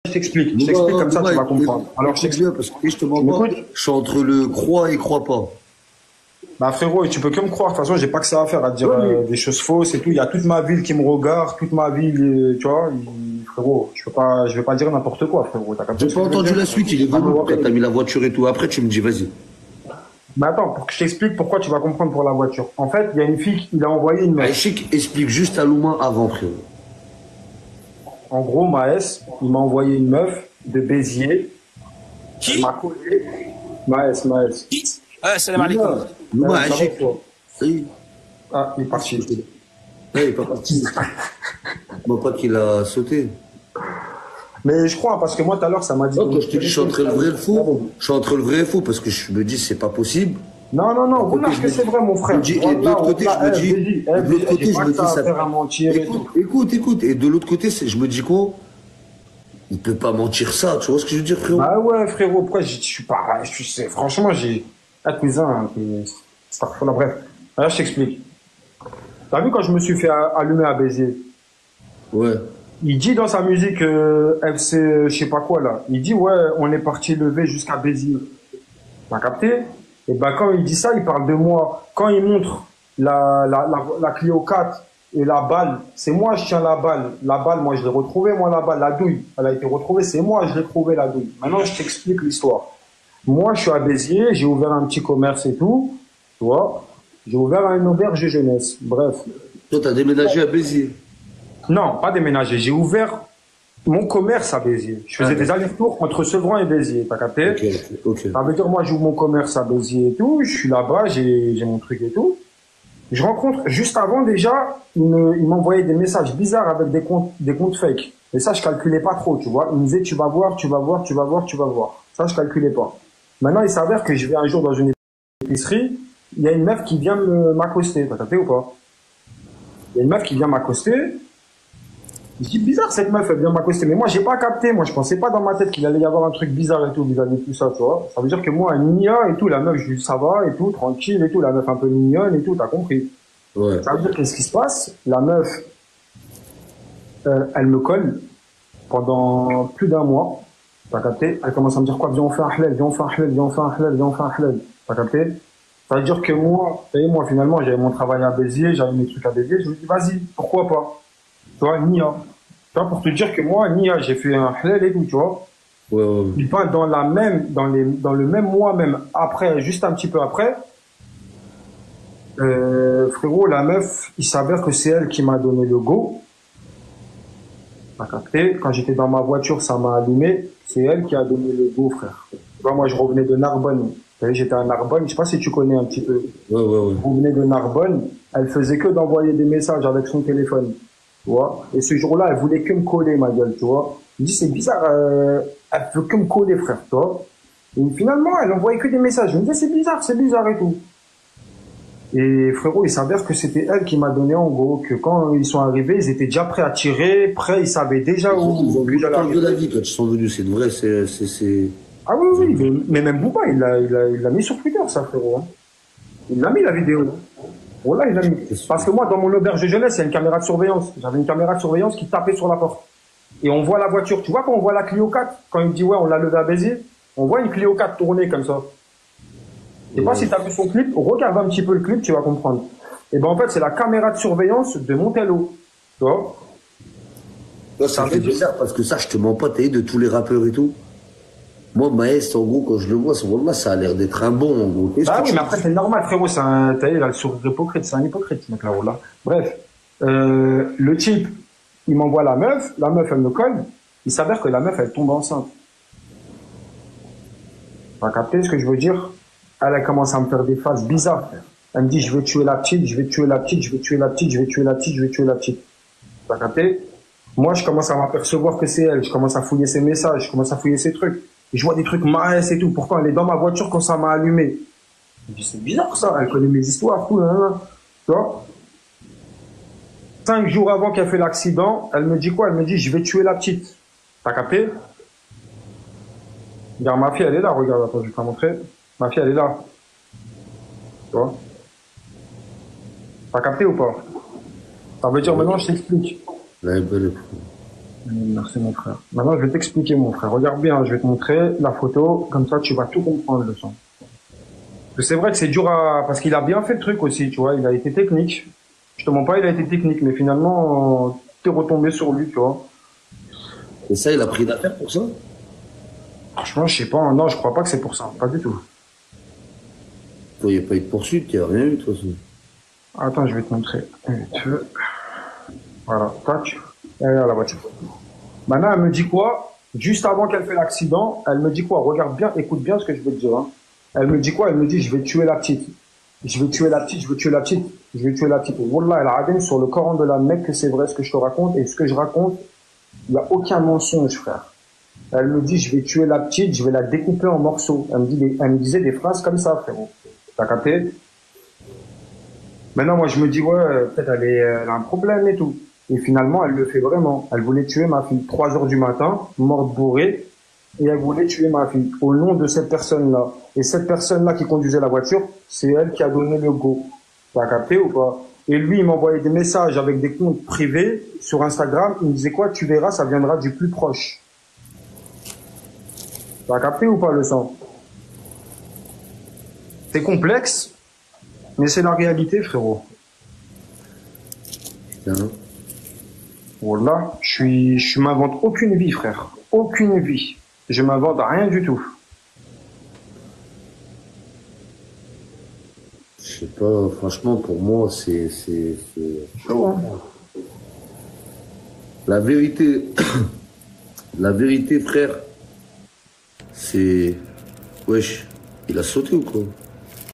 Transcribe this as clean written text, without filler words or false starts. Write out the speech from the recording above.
Je t'explique comme ça, tu vas comprendre. Alors, je t'explique. Parce que je te mens pas. Je suis entre le crois et crois pas. Bah, frérot, tu peux que me croire. De toute façon, j'ai pas que ça à faire à dire des choses fausses et tout. Il y a toute ma ville qui me regarde, toute ma ville, tu vois. Frérot, je vais pas dire n'importe quoi, frérot. J'ai pas entendu la suite, il est venu quand t'as mis la voiture et tout. Après, tu me dis, vas-y. Mais attends, pour que je t'explique pourquoi tu vas comprendre pour la voiture. En fait, il y a une fille qui a envoyé une meuf. Aïchik explique juste à Louma avant, frérot. En gros, Maës, il m'a envoyé une meuf de Béziers. Qui? Elle m'a collé. Maës. Ah, salam alaikum. Louma, Aïchik. Ah, il est parti. Ouais, il est pas parti. Mon pote, il a sauté. Mais je crois, parce que moi, tout à l'heure, ça m'a dit. Non, quand je te dis, je suis entre le vrai et le faux. Je suis entre le vrai et le faux parce que je me dis, c'est pas possible. Non, remarque que c'est vrai, mon frère. Et de l'autre côté, je me dis, de l'autre côté, je me dis ça. Écoute, et de l'autre côté, je me dis quoi? Il peut pas mentir ça, tu vois ce que je veux dire, frérot? Bah ouais, frérot, pourquoi je suis pas, tu sais, franchement, j'ai, cousin, voilà, bref. Alors, je t'explique. T'as vu quand je me suis fait allumer à Béziers? Ouais. Il dit dans sa musique, FC, je sais pas quoi, là. Il dit, ouais, on est parti lever jusqu'à Béziers. T'as capté? Et ben, quand il dit ça, il parle de moi. Quand il montre la Clio 4 et la balle, c'est moi, je tiens la balle. La balle, moi, je l'ai retrouvée, moi, la balle. La douille, elle a été retrouvée, c'est moi, je l'ai trouvée, la douille. Maintenant, je t'explique l'histoire. Moi, je suis à Béziers, j'ai ouvert un petit commerce et tout. Tu vois? J'ai ouvert une auberge de jeunesse. Bref. Toi, t'as déménagé à Béziers? Non, pas déménagé. J'ai ouvert mon commerce à Béziers. Je faisais des allers-retours entre Sevran et Béziers, t'as capté? Ok. Ça veut dire, moi, j'ouvre mon commerce à Béziers et tout, je suis là-bas, j'ai mon truc et tout. Je rencontre, juste avant déjà, il m'envoyait des messages bizarres avec des comptes fake. Et ça, je calculais pas trop, tu vois. Il me disait, tu vas voir. Ça, je calculais pas. Maintenant, il s'avère que je vais un jour dans une épicerie, il y a une meuf qui vient m'accoster, t'as capté ou pas? Il y a une meuf qui vient m'accoster. Je dis bizarre cette meuf, elle vient m'accoster. Mais moi, j'ai pas capté. Moi, je pensais pas dans ma tête qu'il allait y avoir un truc bizarre et tout vis-à-vis de tout ça, tu vois. Ça veut dire que moi, Nia et tout, la meuf, je dis ça va et tout, tranquille et tout, la meuf un peu mignonne et tout, t'as compris. Ouais. Ça veut dire qu'est-ce qui se passe? La meuf, elle me colle pendant plus d'un mois. T'as capté? Elle commence à me dire quoi? Viens, on fait un halal, T'as capté? Ça veut dire que moi, finalement, j'avais mon travail à Béziers, j'avais mes trucs à Béziers, je me dis, vas-y, pourquoi pas? Tu vois, Nia. Tu vois, pour te dire que moi, Nia, j'ai fait un halal et tout, tu vois. Ouais. Puis pas dans le même mois, même après, juste un petit peu après, frérot, la meuf, il s'avère que c'est elle qui m'a donné le go. T'as capté? Quand j'étais dans ma voiture, ça m'a allumé. C'est elle qui a donné le go, frère. Tu vois, moi, je revenais de Narbonne. J'étais à Narbonne, je sais pas si tu connais un petit peu. Ouais. Je revenais de Narbonne, elle faisait que d'envoyer des messages avec son téléphone. Tu vois? Et ce jour-là, elle voulait que me coller, ma gueule, tu vois? Je me dis, c'est bizarre, elle veut que me coller, frère, tu vois? Et finalement, elle envoyait que des messages. Je me disais, c'est bizarre et tout. Et frérot, il s'avère que c'était elle qui m'a donné en gros que quand ils sont arrivés, ils étaient déjà prêts à tirer, prêts, ils savaient déjà où. Ils ont vu le temps de la vie quand ils sont venus, c'est vrai, c'est. Ah oui, mais même Bouba, il l'a mis sur Twitter, ça, frérot. Hein. Il l'a mis la vidéo. Voilà, il l'a mis. Parce que moi, dans mon auberge de jeunesse, il y a une caméra de surveillance. J'avais une caméra de surveillance qui tapait sur la porte. Et on voit la voiture. Tu vois quand on voit la Clio 4, quand il dit ouais, on l'a levé à Béziers, on voit une Clio 4 tourner comme ça. Je sais pas si tu as vu son clip, regarde un petit peu le clip, tu vas comprendre. Et ben en fait, c'est la caméra de surveillance de Montello. Tu vois? Ça fait bizarre parce que ça, je te mens pas, t'as de tous les rappeurs et tout. Moi, Maest, en gros, quand je le vois, ça a l'air d'être un bon, en gros. Ah oui, mais après, c'est normal, frérot, t'as vu, il a le sourire hypocrite, c'est un hypocrite, ce mec-là, là. Bref. Le type, il m'envoie la meuf, elle me colle, il s'avère que la meuf, elle tombe enceinte. Tu vas capter ce que je veux dire? Elle commence à me faire des phases bizarres. Elle me dit, je vais tuer la petite. Tu vas capter? Moi, je commence à m'apercevoir que c'est elle. Je commence à fouiller ses messages, je commence à fouiller ses trucs. Et je vois des trucs maïs et tout. Pourtant, elle est dans ma voiture quand ça m'a allumé. Je me dis, c'est bizarre ça. Elle connaît mes histoires, tout, hein. Tu vois? 5 jours avant qu'elle fait l'accident, elle me dit quoi? Elle me dit, je vais tuer la petite. T'as capté? Regarde, ma fille, elle est là. Regarde, attends, je vais te la montrer. Ma fille, elle est là. Tu vois? T'as capté ou pas? Ça veut dire maintenant, je t'explique. Merci mon frère. Maintenant, je vais t'expliquer mon frère. Regarde bien, je vais te montrer la photo, comme ça tu vas tout comprendre le son. C'est vrai que c'est dur à... Parce qu'il a bien fait le truc aussi, tu vois, il a été technique. Je te mens pas, il a été technique, mais finalement, t'es retombé sur lui, tu vois. Et ça, il a pris d'affaire pour ça? Franchement, je sais pas, non, je crois pas que c'est pour ça, pas du tout. Il n'y a pas eu de poursuite, il n'y a rien eu de toute façon. Attends, je vais te montrer. Voilà, tac. Et là, la voiture. Maintenant, elle me dit quoi? Juste avant qu'elle fait l'accident, elle me dit quoi? Regarde bien, écoute bien ce que je veux te dire. Hein. Elle me dit quoi? Elle me dit, je vais tuer la petite. Je vais tuer la petite, je vais tuer la petite, je vais tuer la petite. Wallah, elle a radé sur le Coran de la Mecque que c'est vrai ce que je te raconte. Et ce que je raconte, il n'y a aucun mensonge, frère. Elle me dit, je vais tuer la petite, je vais la découper en morceaux. Elle me disait des phrases comme ça, frérot. T'as capté? Maintenant, moi, je me dis, ouais, peut-être elle a un problème et tout. Et finalement, elle le fait vraiment. Elle voulait tuer ma fille 3 heures du matin, morte bourrée, et elle voulait tuer ma fille au nom de cette personne-là. Et cette personne-là qui conduisait la voiture, c'est elle qui a donné le go. T'as capté ou pas? Et lui, il m'envoyait des messages avec des comptes privés sur Instagram. Il me disait quoi? Tu verras, ça viendra du plus proche. T'as capté ou pas le sang? C'est complexe, mais c'est la réalité, frérot. Putain. Wallah, je m'invente aucune vie, frère. Aucune vie. Je m'invente rien du tout. Je sais pas, franchement, pour moi, c'est chaud, hein. La vérité, la vérité, frère, c'est... Wesh, il a sauté ou quoi?